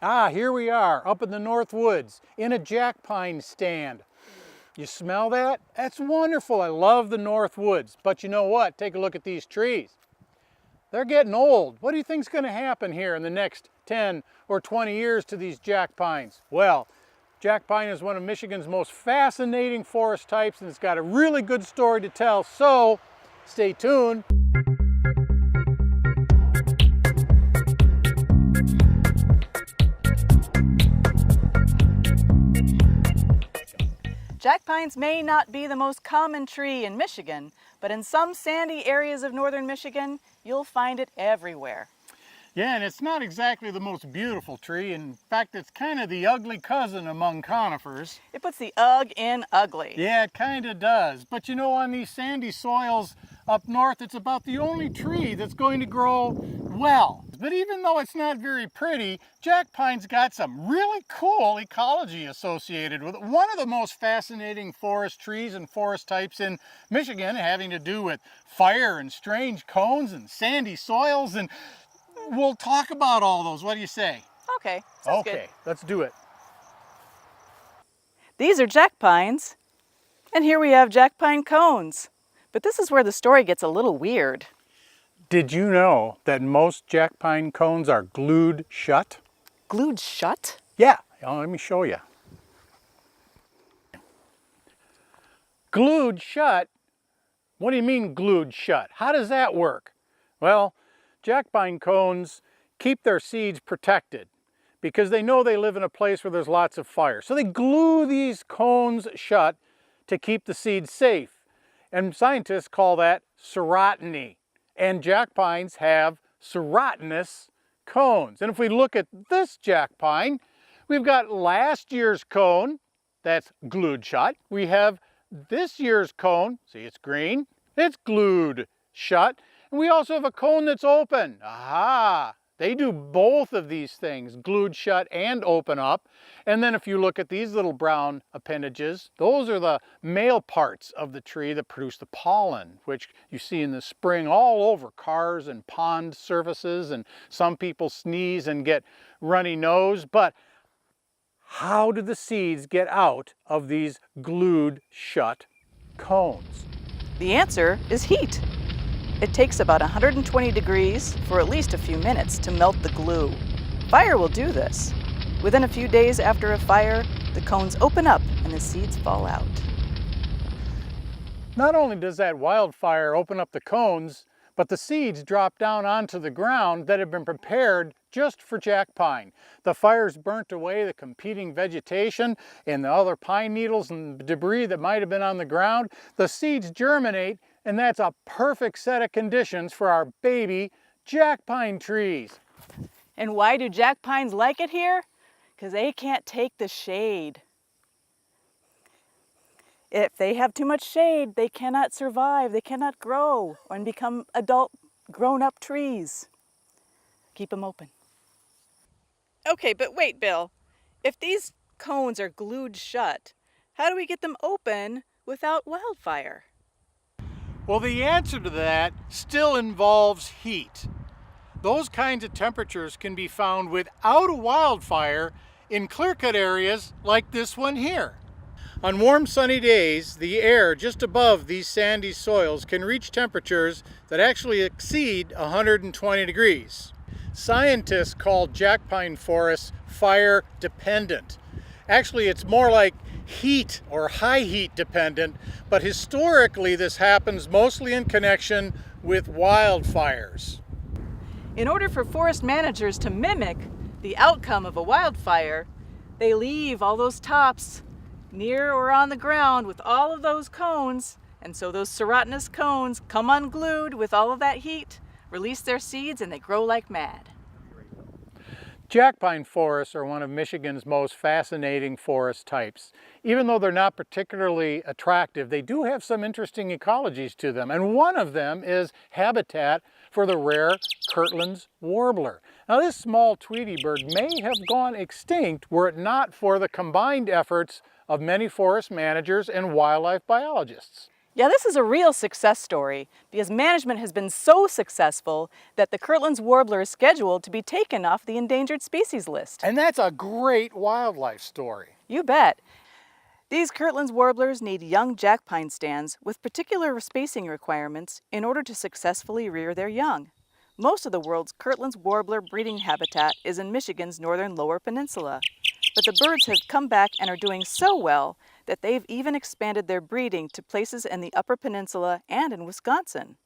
Ah, here we are, up in the North Woods, in a jack pine stand. You smell that? That's wonderful. I love the North Woods. But you know what? Take a look at these trees. They're getting old. What do you think's going to happen here in the next 10 or 20 years to these jack pines? Well, jack pine is one of Michigan's most fascinating forest types, and it's got a really good story to tell, so stay tuned. Jack pines may not be the most common tree in Michigan, but in some sandy areas of northern Michigan, you'll find it everywhere. Yeah, and it's not exactly the most beautiful tree. In fact, it's kind of the ugly cousin among conifers. It puts the ugh in ugly. Yeah, it kind of does. But you know, on these sandy soils up north, it's about the only tree that's going to grow well. But even though it's not very pretty, jack pine's got some really cool ecology associated with it. One of the most fascinating forest trees and forest types in Michigan, having to do with fire and strange cones and sandy soils, and we'll talk about all those. What do you say? Okay, sounds good. Okay, let's do it. These are jack pines, and here we have jack pine cones. But this is where the story gets a little weird. Did you know that most jack pine cones are glued shut? Glued shut? Yeah, let me show you. Glued shut? What do you mean glued shut? How does that work? Well, jack pine cones keep their seeds protected because they know they live in a place where there's lots of fire. So they glue these cones shut to keep the seeds safe. And scientists call that serotiny. And jack pines have serotinous cones. And if we look at this jack pine, we've got last year's cone that's glued shut. We have this year's cone, see it's green, it's glued shut. And we also have a cone that's open. Aha! They do both of these things, glued shut and open up. And then if you look at these little brown appendages, those are the male parts of the tree that produce the pollen, which you see in the spring all over cars and pond surfaces, and some people sneeze and get runny nose. But how do the seeds get out of these glued shut cones? The answer is heat. It takes about 120 degrees for at least a few minutes to melt the glue. Fire will do this. Within a few days after a fire, the cones open up and the seeds fall out. Not only does that wildfire open up the cones, but the seeds drop down onto the ground that have been prepared just for jack pine. The fires burnt away the competing vegetation and the other pine needles and debris that might have been on the ground. The seeds germinate, and that's a perfect set of conditions for our baby jack pine trees. And why do jack pines like it here? Because they can't take the shade. If they have too much shade, they cannot survive, they cannot grow and become adult, grown-up trees. Keep them open. Okay, but wait, Bill. If these cones are glued shut, how do we get them open without wildfire? Well, the answer to that still involves heat. Those kinds of temperatures can be found without a wildfire in clear-cut areas like this one here. On warm sunny days, the air just above these sandy soils can reach temperatures that actually exceed 120 degrees. Scientists call jack pine forests fire dependent. Actually, it's more like heat or high heat dependent, but historically this happens mostly in connection with wildfires. In order for forest managers to mimic the outcome of a wildfire, they leave all those tops near or on the ground with all of those cones, and so those serotinous cones come unglued with all of that heat, release their seeds, and they grow like mad. Jack pine forests are one of Michigan's most fascinating forest types. Even though they're not particularly attractive, they do have some interesting ecologies to them, and one of them is habitat for the rare Kirtland's warbler. Now, this small Tweety bird may have gone extinct were it not for the combined efforts of many forest managers and wildlife biologists. Yeah, this is a real success story because management has been so successful that the Kirtland's warbler is scheduled to be taken off the endangered species list. And that's a great wildlife story. You bet. These Kirtland's warblers need young jack pine stands with particular spacing requirements in order to successfully rear their young. Most of the world's Kirtland's warbler breeding habitat is in Michigan's northern Lower Peninsula, but the birds have come back and are doing so well that they've even expanded their breeding to places in the Upper Peninsula and in Wisconsin.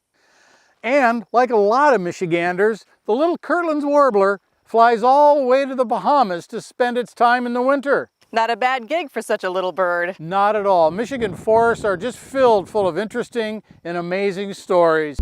And like a lot of Michiganders, the little Kirtland's warbler flies all the way to the Bahamas to spend its time in the winter. Not a bad gig for such a little bird. Not at all. Michigan forests are just filled full of interesting and amazing stories.